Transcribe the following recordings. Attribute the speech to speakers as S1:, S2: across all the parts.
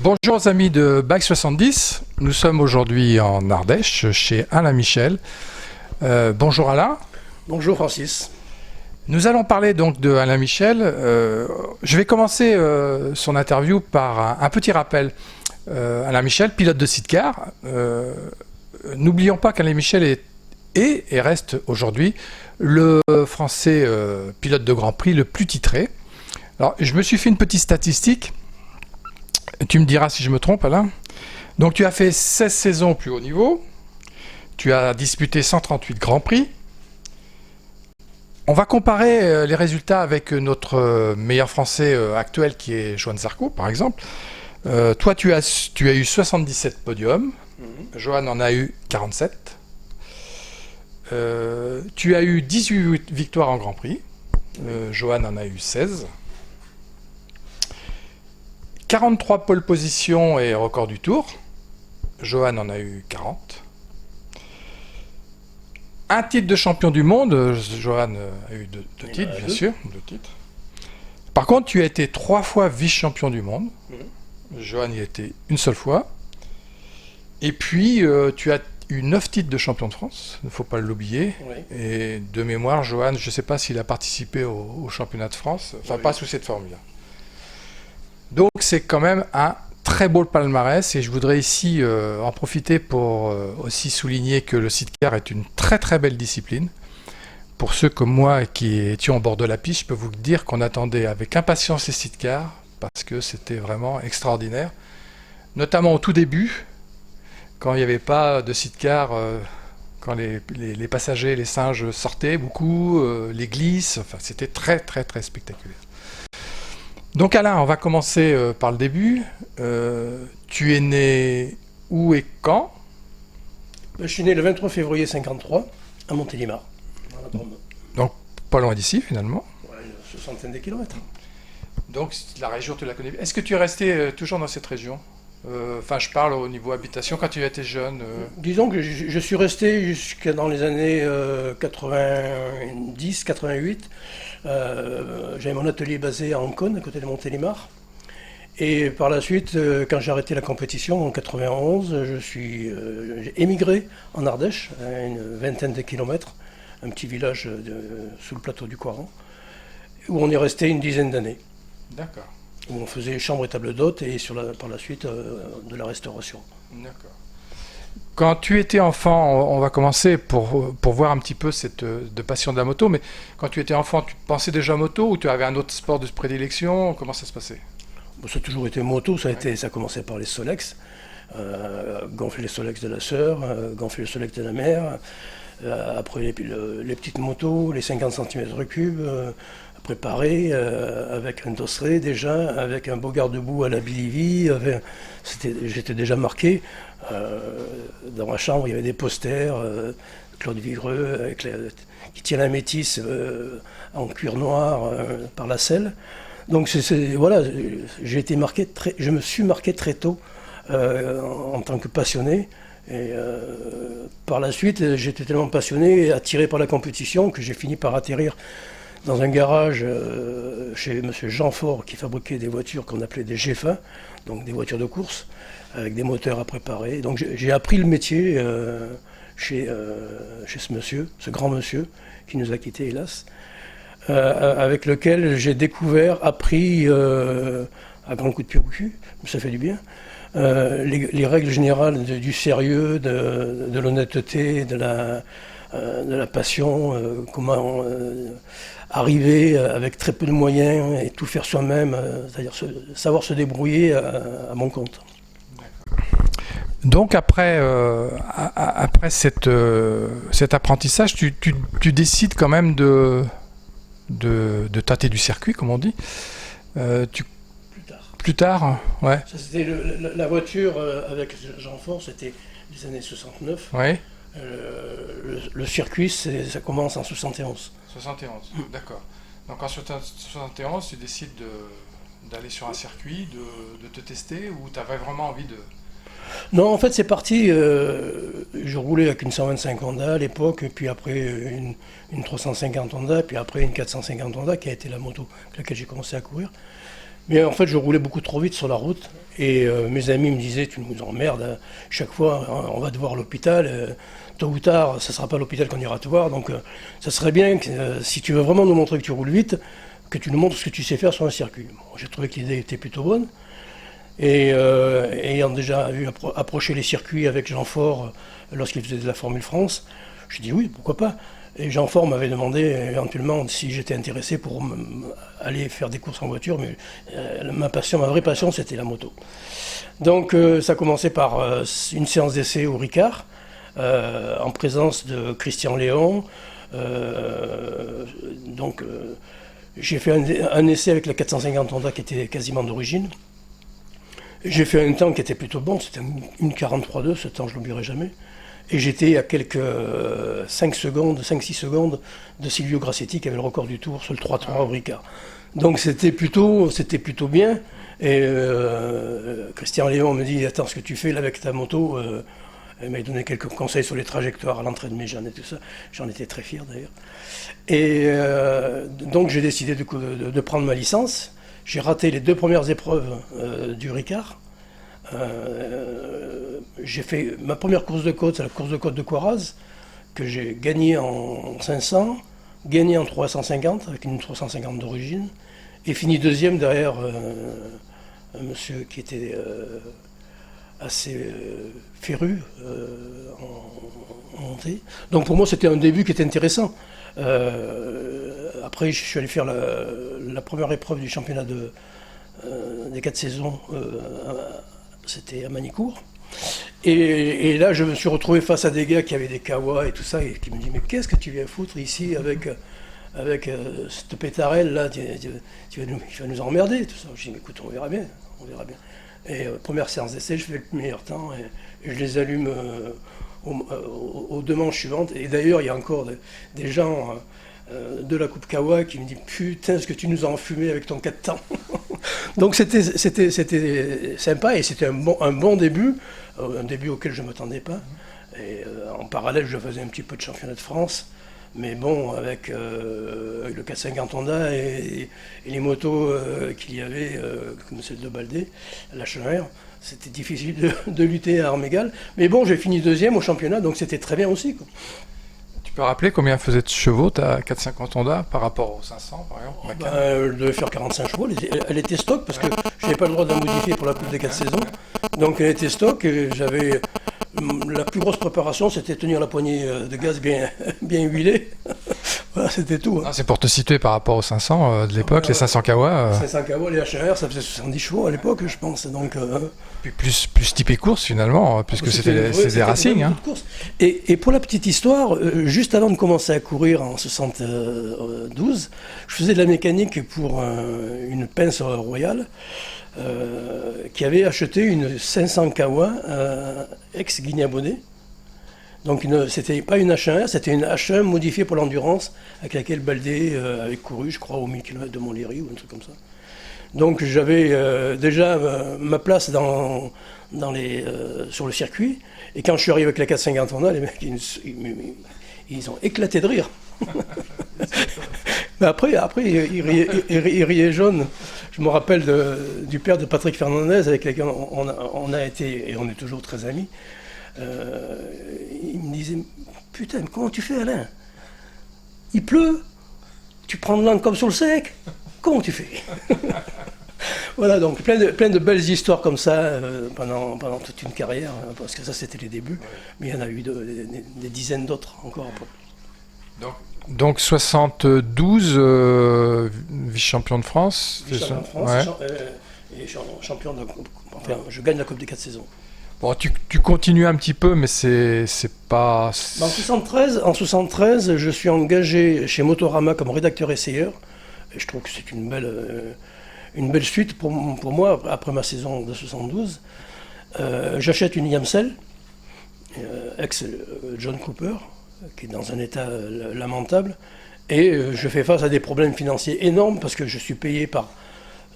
S1: Bonjour aux amis de Bike 70, nous sommes aujourd'hui en Ardèche chez Alain Michel. Bonjour Alain.
S2: Bonjour Francis.
S1: Nous allons parler donc de Alain Michel. Je vais commencer son interview par un petit rappel. Alain Michel, pilote de sidecar. N'oublions pas qu'Alain Michel est et reste aujourd'hui le Français pilote de Grand Prix le plus titré. Alors, je me suis fait une petite statistique. Tu me diras si je me trompe, Alain. Donc, tu as fait 16 saisons au plus haut niveau. Tu as disputé 138 Grands Prix. On va comparer les résultats avec notre meilleur Français actuel qui est Johan Zarco, par exemple. Toi, tu as eu 77 podiums. Johan en a eu 47. Tu as eu 18 victoires en Grand Prix. Johan en a eu 16. 43 pole positions et record du tour. Johan en a eu 40. Un titre de champion du monde. Johan a eu deux titres, bien sûr. 2 titres. Par contre, tu as été 3 fois vice-champion du monde. Johan y a été une seule fois. Et puis, tu as eu 9 titres de champion de France. Il ne faut pas l'oublier.
S2: Oui.
S1: Et de mémoire, Johan, je ne sais pas s'il a participé au championnat de France. Enfin, pas sous cette forme-là. Donc c'est quand même un très beau palmarès et je voudrais ici en profiter pour aussi souligner que le sidecar est une très très belle discipline. Pour ceux comme moi qui étions au bord de la piste, je peux vous dire qu'on attendait avec impatience les sidecars parce que c'était vraiment extraordinaire. Notamment au tout début, quand il n'y avait pas de sidecar, quand les passagers, les singes sortaient beaucoup, les glisses, enfin c'était très très très spectaculaire. Donc Alain, on va commencer par le début. Tu es né où et quand?
S2: Je suis né le 23 février 53 à Montélimar, dans la Drôme.
S1: Donc pas loin d'ici finalement.
S2: Ouais, une soixantaine de kilomètres.
S1: Donc la région, tu la connais bien. Est-ce que tu es resté toujours dans cette région? Enfin, je parle au niveau habitation quand tu étais jeune.
S2: Disons que je suis resté jusqu'à dans les années 90, 88. J'avais mon atelier basé à Ancône, à côté de Montélimar. Et par la suite, quand j'ai arrêté la compétition en 91, j'ai émigré en Ardèche, à une vingtaine de kilomètres, un petit village sous le plateau du Coiran, où on est resté une dizaine d'années.
S1: D'accord.
S2: Où on faisait chambre et table d'hôte et par la suite de la restauration.
S1: D'accord. Quand tu étais enfant, on va commencer pour voir un petit peu cette de passion de la moto, mais quand tu étais enfant, tu pensais déjà moto ou tu avais un autre sport de prédilection? Comment ça se passait?
S2: Bon, ça a toujours été moto, ça commençait par les Solex, gonfler les Solex de la sœur, gonfler le Solex de la mère, après les petites motos, les 50 cm3, préparé avec un dosseret déjà, avec un beau garde-boue à la Billy. J'étais déjà marqué. Dans ma chambre, il y avait des posters, Claude Vigreux qui tient la métisse en cuir noir par la selle. Donc voilà, je me suis marqué très tôt en tant que passionné. Et par la suite, j'étais tellement passionné et attiré par la compétition que j'ai fini par atterrir dans un garage chez M. Jean Fort qui fabriquait des voitures qu'on appelait des G-Fin, donc des voitures de course, avec des moteurs à préparer. Donc j'ai appris le métier chez ce monsieur, ce grand monsieur, qui nous a quittés hélas, avec lequel j'ai appris à grands coups de pied au cul, ça fait du bien, les règles générales du sérieux, de l'honnêteté, de la passion, comment arriver avec très peu de moyens et tout faire soi-même, c'est-à-dire savoir se débrouiller à mon compte.
S1: Donc après cet apprentissage, tu décides quand même de tâter du circuit, comme on dit. Plus tard, ouais.
S2: Ça, c'était la voiture avec Jean Fort, c'était les années 69.
S1: Ouais.
S2: Le circuit, ça commence en 71.
S1: 71, d'accord. Donc en 71, tu décides d'aller sur un circuit, de te tester, ou tu avais vraiment envie de...
S2: Non, en fait, c'est parti. Je roulais avec une 125 Honda à l'époque, puis après une 350 Honda, puis après une 450 Honda, qui a été la moto avec laquelle j'ai commencé à courir. Mais en fait, je roulais beaucoup trop vite sur la route Et mes amis me disaient, tu nous emmerdes, hein. Chaque fois on va te voir à l'hôpital, tôt ou tard, ça ne sera pas à l'hôpital qu'on ira te voir, donc ça serait bien que si tu veux vraiment nous montrer que tu roules vite, que tu nous montres ce que tu sais faire sur un circuit. Bon, j'ai trouvé que l'idée était plutôt bonne. Et ayant déjà vu approcher les circuits avec Jean Fort lorsqu'il faisait de la Formule France, j'ai dit oui, pourquoi pas. Et Jean Fort m'avait demandé éventuellement si j'étais intéressé pour aller faire des courses en voiture, mais ma vraie passion, c'était la moto. Donc ça a commencé par une séance d'essai au Ricard, en présence de Christian Léon. J'ai fait un essai avec la 450 Honda qui était quasiment d'origine. J'ai fait un temps qui était plutôt bon, c'était une 43.2, ce temps je ne l'oublierai jamais. Et j'étais à quelques 5-6 secondes de Silvio Grassetti qui avait le record du tour sur le 3.3 au Ricard. Donc c'était plutôt bien. Et Christian Léon me dit, attends, ce que tu fais là avec ta moto, il m'a donné quelques conseils sur les trajectoires à l'entrée de mes jeunes et tout ça. J'en étais très fier d'ailleurs. Et donc j'ai décidé de prendre ma licence. J'ai raté les 2 premières épreuves du Ricard. J'ai fait ma première course de côte, c'est la course de côte de Coiraz, que j'ai gagnée en 500, gagnée en 350, avec une 350 d'origine, et fini deuxième derrière un monsieur qui était assez féru en montée. Donc pour moi c'était un début qui était intéressant. Après je suis allé faire la première épreuve du championnat des 4 saisons, c'était à Manicourt. Et là je me suis retrouvé face à des gars qui avaient des kawas et tout ça, et qui me disent mais qu'est-ce que tu viens foutre ici avec cette pétarelle là, tu vas nous emmerder tout ça. Je dis mais écoute, on verra bien. Et première séance d'essai, je fais le meilleur temps et je les allume aux 2 manches suivantes. Et d'ailleurs, il y a encore des gens de la Coupe Kawa qui me disent putain, ce que tu nous as enfumé avec ton 4 temps. Donc c'était sympa et c'était un bon début, un début auquel je ne m'attendais pas. Et en parallèle, je faisais un petit peu de championnat de France. Mais bon, avec le 450 Honda et les motos qu'il y avait, comme celle de Baldé, la Schneider, c'était difficile de lutter à armes égales. Mais bon, j'ai fini deuxième au championnat, donc c'était très bien aussi, quoi.
S1: Tu peux rappeler combien faisait de chevaux ta 450 Honda par rapport au 500 par exemple?
S2: Elle devait faire 45 chevaux, elle était stock parce que je n'avais pas le droit de la modifier pour la Coupe des 4 saisons. Donc elle était stock et j'avais... La plus grosse préparation, c'était tenir la poignée de gaz bien huilée. Voilà, c'était tout. Hein.
S1: C'est pour te situer par rapport aux 500 de l'époque, les 500 Kawa.
S2: 500 Kawa, les HR, ça faisait 70 chevaux à l'époque, je pense. Donc,
S1: Puis plus typé course finalement, puisque c'était des racing. Hein.
S2: Et pour la petite histoire, juste avant de commencer à courir en 72, je faisais de la mécanique pour une pince royale. Qui avait acheté une 500 Kawa ex-Guignabonnet. Donc c'était pas une H1R, c'était une H1 modifiée pour l'endurance avec laquelle Baldé avait couru, je crois, aux 1000 km de Montlhéry ou un truc comme ça. Donc j'avais déjà ma place sur le circuit. Et quand je suis arrivé avec la 450 Honda, les mecs, ils ont éclaté de rire. Mais après il riait jaune. Je me rappelle du père de Patrick Fernandez, avec lequel on a été, et on est toujours très amis. Il me disait, putain, comment tu fais, Alain? Il pleut, tu prends de l'encre comme sur le sec, comment tu fais? Voilà, donc plein de belles histoires comme ça pendant toute une carrière, parce que ça c'était les débuts, mais il y en a eu des dizaines d'autres encore après.
S1: Donc 72, vice-champion de France.
S2: Vice-champion de France, et champion de la Coupe. Enfin, je gagne la Coupe des 4 saisons.
S1: Bon, tu continues un petit peu, mais c'est pas...
S2: En 73, je suis engagé chez Motorama comme rédacteur essayeur. Et je trouve que c'est une belle suite pour moi, après ma saison de 72. J'achète une Yamsel, ex-John Cooper, qui est dans un état lamentable, et je fais face à des problèmes financiers énormes parce que je suis payé par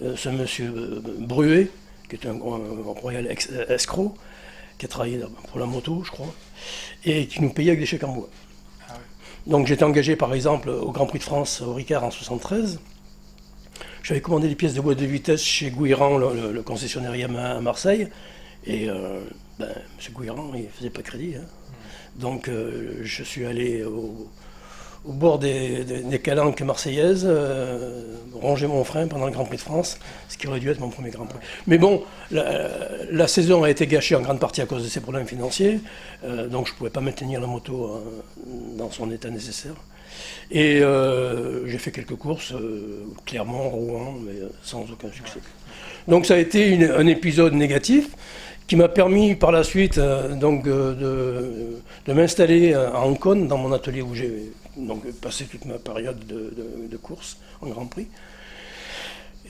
S2: ce monsieur Bruet, qui est un royal escroc, qui a travaillé pour la moto, je crois, et qui nous payait avec des chèques en bois. Ah oui. Donc j'étais engagé par exemple au Grand Prix de France au Ricard en 73. j'avais commandé des pièces de boîte de vitesse chez Guiran, le concessionnaire Yamaha à Marseille. Et M. Guiran, il ne faisait pas crédit. Hein. Donc je suis allé au bord des calanques marseillaises, ronger mon frein pendant le Grand Prix de France, ce qui aurait dû être mon premier Grand Prix. Mais bon, la saison a été gâchée en grande partie à cause de ces problèmes financiers, donc je ne pouvais pas maintenir la moto dans son état nécessaire. Et j'ai fait quelques courses, Clermont, Rouen, mais sans aucun succès. Donc ça a été un épisode négatif qui m'a permis par la suite donc, de m'installer à Ancône, dans mon atelier où j'ai donc, passé toute ma période de course en Grand Prix,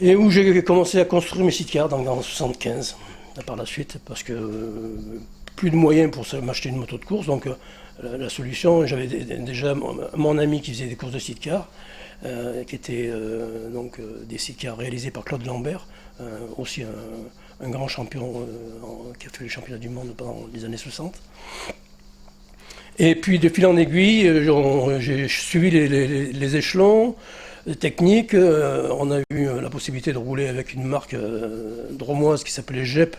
S2: et où j'ai commencé à construire mes sidecars en 1975, par la suite, parce que plus de moyens pour m'acheter une moto de course, donc la solution, j'avais déjà mon ami qui faisait des courses de sidecar, qui étaient donc, des sidecars réalisés par Claude Lambert, aussi un grand champion qui a fait les championnats du monde pendant les années 60. Et puis de fil en aiguille, j'ai suivi les échelons techniques. On a eu la possibilité de rouler avec une marque dromoise qui s'appelait GEP.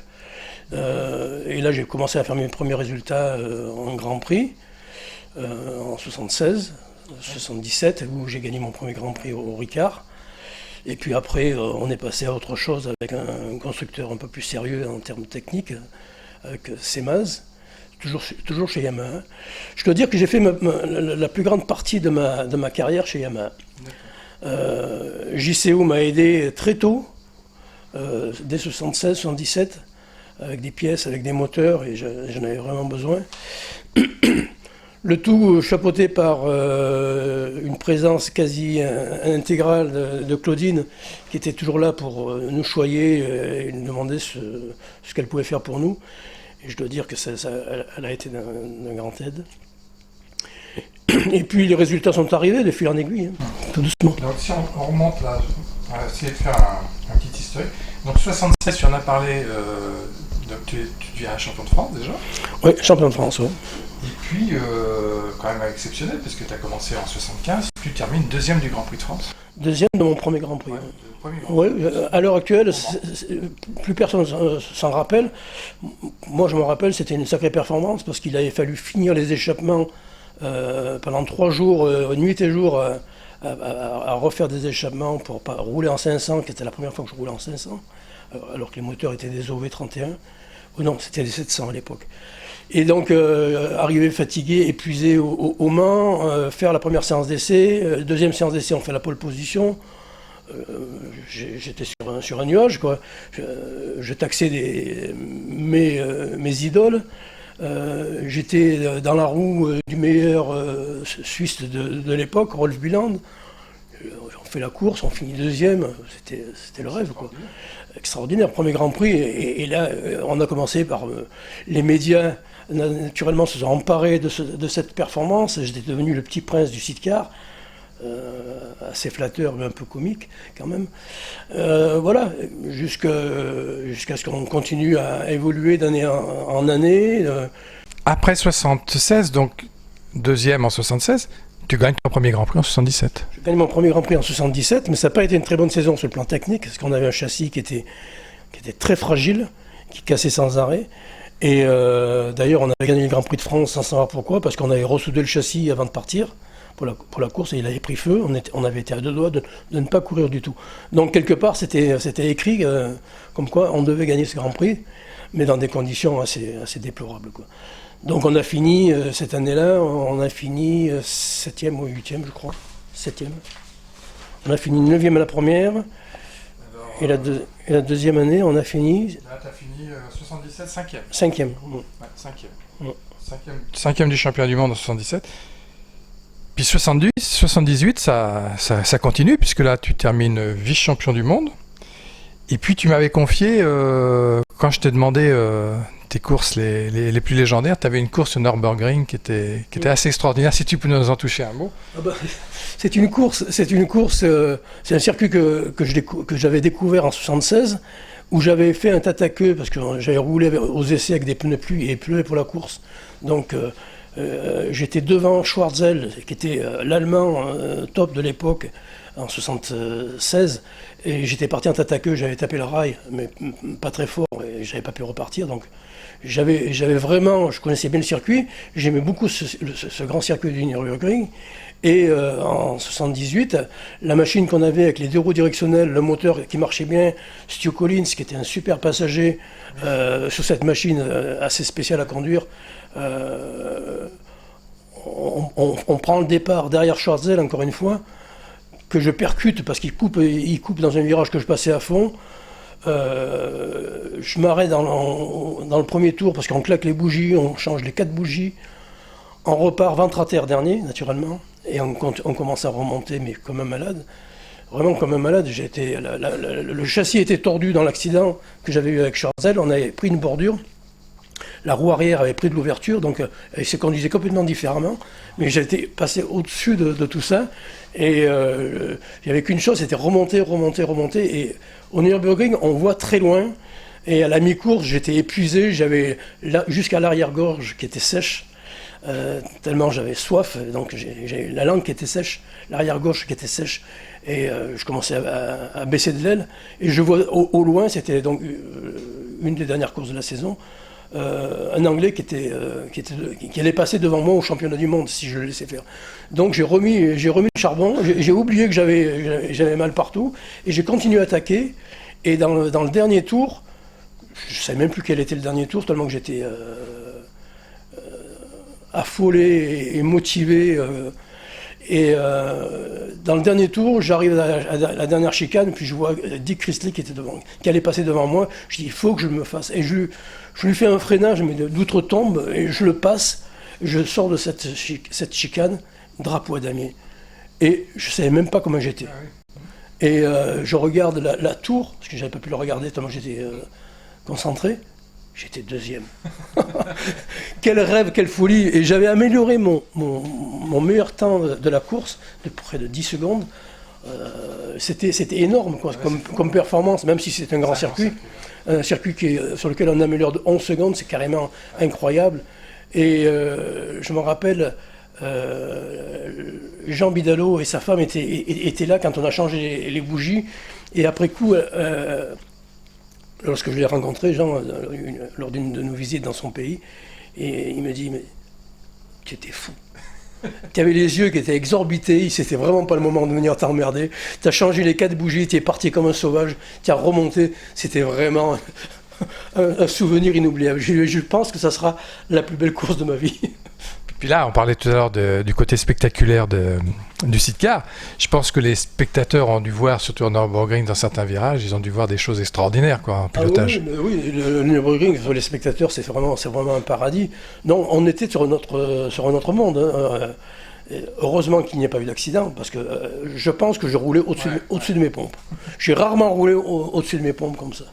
S2: Et là, j'ai commencé à faire mes premiers résultats en Grand Prix en 76, 77, où j'ai gagné mon premier Grand Prix au Ricard. Et puis après, on est passé à autre chose avec un constructeur un peu plus sérieux en termes techniques, avec Semaz, toujours chez Yamaha. Je dois dire que j'ai fait la plus grande partie de ma carrière chez Yamaha. JCO m'a aidé très tôt, dès 76, 77, avec des pièces, avec des moteurs, et j'en avais vraiment besoin. Le tout chapeauté par une présence quasi intégrale de Claudine, qui était toujours là pour nous choyer et nous demander ce qu'elle pouvait faire pour nous. Et je dois dire que elle a été d'un grand aide. Et puis les résultats sont arrivés de fil en aiguille, hein, tout doucement.
S1: Donc si on remonte là, on va essayer de faire un petit historique. Donc 76, tu en as parlé, donc tu es un champion de France déjà.
S2: Oui, champion de France, oui.
S1: Et puis, quand même exceptionnel, parce que tu as commencé en 75, tu termines deuxième du Grand Prix de France.
S2: Deuxième de mon premier Grand Prix.
S1: Ouais,
S2: à l'heure actuelle, plus personne s'en rappelle. Moi, je me rappelle, c'était une sacrée performance, parce qu'il avait fallu finir les échappements pendant 3 jours, nuit et jour, à refaire des échappements pour pas rouler en 500, qui était la première fois que je roulais en 500, alors que les moteurs étaient des OV31. Non, c'était des 700 à l'époque. Et donc, arrivé fatigué, épuisé au Mans, faire la première séance d'essai, deuxième séance d'essai, on fait la pole position. J'étais sur un nuage, quoi. Je taxais mes idoles. J'étais dans la roue du meilleur Suisse de l'époque, Rolf Biland. On fait la course, on finit deuxième, c'était le rêve, quoi. Extraordinaire, premier Grand Prix. Et là, on a commencé par les médias. Naturellement, se sont emparés de cette performance. J'étais devenu le petit prince du sidecar, assez flatteur, mais un peu comique quand même. Voilà, jusqu'à ce qu'on continue à évoluer d'année en année.
S1: Après 76, donc deuxième en 76, tu gagnes ton premier Grand Prix en 77.
S2: Je gagne mon premier Grand Prix en 77, mais ça n'a pas été une très bonne saison sur le plan technique, parce qu'on avait un châssis qui était très fragile, qui cassait sans arrêt. Et d'ailleurs, on avait gagné le Grand Prix de France sans savoir pourquoi, parce qu'on avait ressoudé le châssis avant de partir pour la course, et il avait pris feu. On avait été à 2 doigts de ne pas courir du tout. Donc quelque part, c'était écrit comme quoi on devait gagner ce Grand Prix, mais dans des conditions assez déplorables, quoi. Donc on a fini, cette année-là, on a fini 7e ou 8e, je crois. 7e. On a fini 9e à la première. Et la deuxième année, on a fini...
S1: Là, tu as fini 77, 5e.
S2: 5e.
S1: Ouais, 5e. 5e du championnat du monde en 77. Puis 78, ça continue, puisque là, tu termines vice-champion du monde. Et puis, tu m'avais confié, quand je t'ai demandé tes courses les plus légendaires, tu avais une course au Nürburgring qui était assez extraordinaire. Si tu peux nous en toucher un mot.
S2: C'est une course, c'est un circuit que j'avais découvert en 76, où j'avais fait un tête à queue, parce que j'avais roulé aux essais avec des pneus pluie et pneus pour la course. Donc J'étais devant Schwartzel, qui était l'Allemand top de l'époque, en 76, et j'étais parti en tête à queue, j'avais tapé le rail, mais pas très fort, et j'avais pas pu repartir, donc j'avais vraiment, je connaissais bien le circuit, j'aimais beaucoup ce grand circuit du Nürburgring, et en 78, la machine qu'on avait avec les 2 roues directionnelles, le moteur qui marchait bien, Stu Collins, qui était un super passager sur cette machine assez spéciale à conduire, on prend le départ derrière Schwartzel, encore une fois, que je percute parce qu'il coupe dans un virage que je passais à fond. Je m'arrête dans le premier tour parce qu'on claque les bougies, on change les 4 bougies. On repart ventre à terre dernier, naturellement, et on commence à remonter, mais comme un malade. Vraiment comme un malade. Le châssis était tordu dans l'accident que j'avais eu avec Schwartzel. On avait pris une bordure. La roue arrière avait pris de l'ouverture, donc elle se conduisait complètement différemment. Mais j'étais passé au-dessus de tout ça. Et il n'y avait qu'une chose, c'était remonter. Et au Nürburgring, on voit très loin. Et à la mi-course, j'étais épuisé. J'avais jusqu'à l'arrière-gorge qui était sèche. Tellement j'avais soif. Donc j'ai la langue qui était sèche, l'arrière-gorge qui était sèche. Et je commençais à baisser de l'aile. Et je vois au loin, c'était donc une des dernières courses de la saison, un Anglais qui allait passer devant moi au championnat du monde si je le laissais faire. Donc j'ai remis le charbon, j'ai oublié que j'avais mal partout, et j'ai continué à attaquer. Et dans le dernier tour, je ne savais même plus quel était le dernier tour, tellement que j'étais affolé et motivé. Dans le dernier tour, j'arrive à la dernière chicane, puis je vois Dick Chrisley qui allait passer devant moi. Je dis, il faut que je me fasse. Et je lui fais un freinage, mais d'outre-tombe, et je le passe. Je sors de cette chicane, drapeau à damier. Et je ne savais même pas comment j'étais. Et je regarde la tour, parce que je n'avais pas pu le regarder tellement j'étais concentré. J'étais deuxième. Quel rêve, quelle folie. Et j'avais amélioré mon meilleur temps de la course de près de 10 secondes. C'était énorme quoi, comme performance, même si c'est un grand circuit. Un circuit sur lequel on améliore de 11 secondes, c'est carrément incroyable. Et je me rappelle, Jean Bidalot et sa femme étaient là quand on a changé les bougies. Et après coup, lorsque je l'ai rencontré, Jean, lors d'une de nos visites dans son pays, et il me dit, mais tu étais fou. Tu avais les yeux qui étaient exorbités, c'était vraiment pas le moment de venir t'emmerder. Tu as changé les 4 bougies, tu es parti comme un sauvage, tu as remonté, c'était vraiment un souvenir inoubliable. Je pense que ça sera la plus belle course de ma vie.
S1: Puis là, on parlait tout à l'heure du côté spectaculaire du sidecar. Je pense que les spectateurs ont dû voir, surtout en Nürburgring, dans certains virages, ils ont dû voir des choses extraordinaires quoi, en pilotage.
S2: Oui, le Nürburgring, pour les spectateurs, c'est vraiment un paradis. Non, on était sur un autre monde. Hein. Heureusement qu'il n'y a pas eu d'accident, parce que je pense que je roulais au-dessus de mes pompes. J'ai rarement roulé au-dessus de mes pompes comme ça.